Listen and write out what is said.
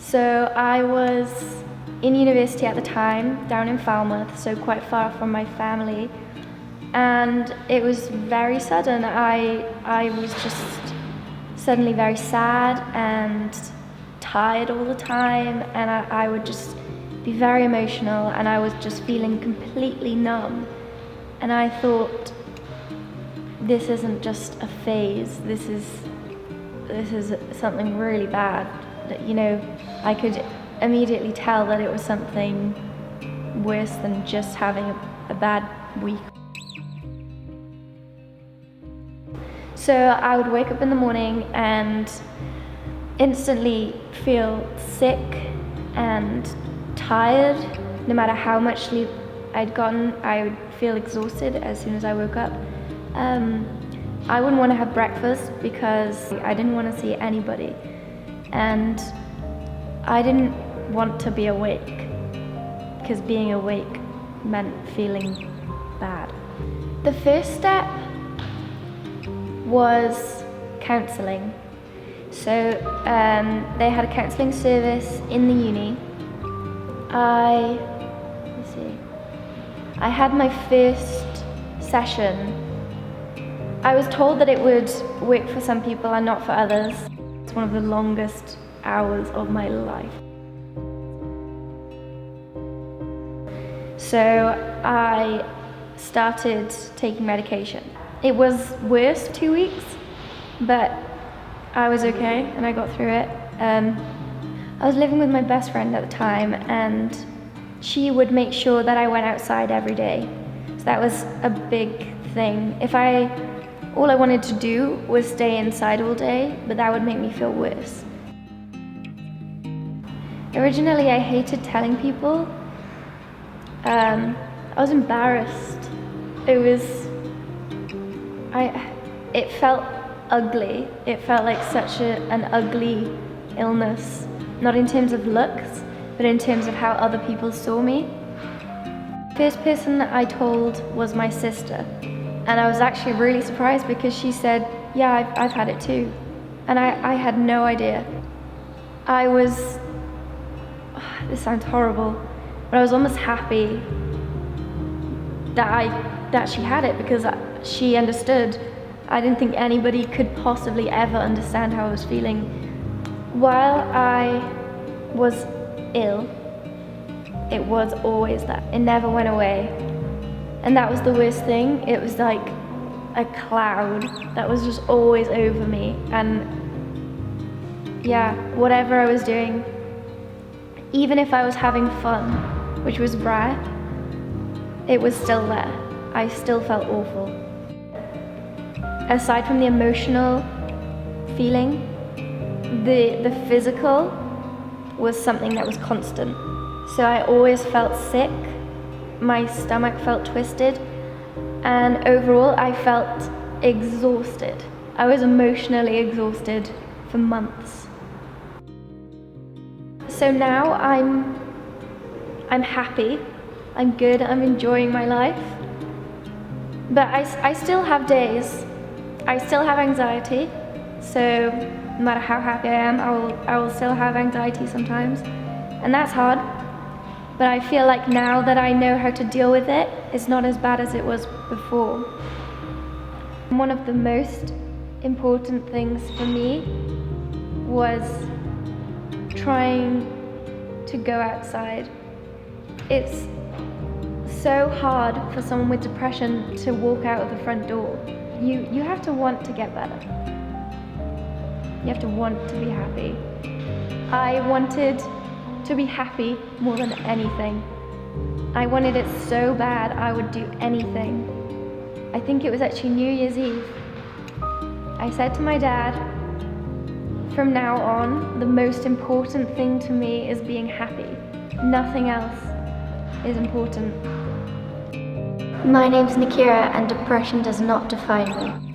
So I was in university at the time, down in Falmouth, so quite far from my family. And it was very sudden. I was just suddenly very sad and tired all the time, and I would just be very emotional, and I was just feeling completely numb. And I thought, this isn't just a phase, this is something really bad. That, you know, I could immediately tell that it was something worse than just having a bad week. So I would wake up in the morning and instantly feel sick and tired. No matter how much sleep I'd gotten, I would feel exhausted as soon as I woke up. I wouldn't want to have breakfast because I didn't want to see anybody. And I didn't want to be awake because being awake meant feeling bad. The first step was counselling. So they had a counselling service in the uni. I had my first session. I was told that it would work for some people and not for others. It's one of the longest hours of my life. So I started taking medication. It was worse 2 weeks, but I was okay and I got through it. I was living with my best friend at the time, and she would make sure that I went outside every day. So that was a big thing. All I wanted to do was stay inside all day, but that would make me feel worse. Originally, I hated telling people. I was embarrassed. It felt ugly. It felt like such an ugly illness, not in terms of looks, but in terms of how other people saw me. First person that I told was my sister. And I was actually really surprised because she said, yeah, I've had it too. And I had no idea. This sounds horrible, but I was almost happy that she had it because she understood. I didn't think anybody could possibly ever understand how I was feeling. While I was ill, it was always that. It never went away. And that was the worst thing. It was like a cloud that was just always over me. And yeah, whatever I was doing, even if I was having fun, which was rare, it was still there. I still felt awful. Aside from the emotional feeling, the physical was something that was constant. So I always felt sick. My stomach felt twisted, and overall I felt exhausted. I was emotionally exhausted for months. So now I'm happy, I'm good, I'm enjoying my life. But I still have days, I still have anxiety. So no matter how happy I am, I will still have anxiety sometimes, and that's hard. But I feel like now that I know how to deal with it, it's not as bad as it was before. One of the most important things for me was trying to go outside. It's so hard for someone with depression to walk out of the front door. You have to want to get better. You have to want to be happy. I wanted to be happy more than anything. I wanted it so bad I would do anything. I think it was actually New Year's Eve. I said to my dad, from now on, the most important thing to me is being happy. Nothing else is important. My name's Nikira, and depression does not define me.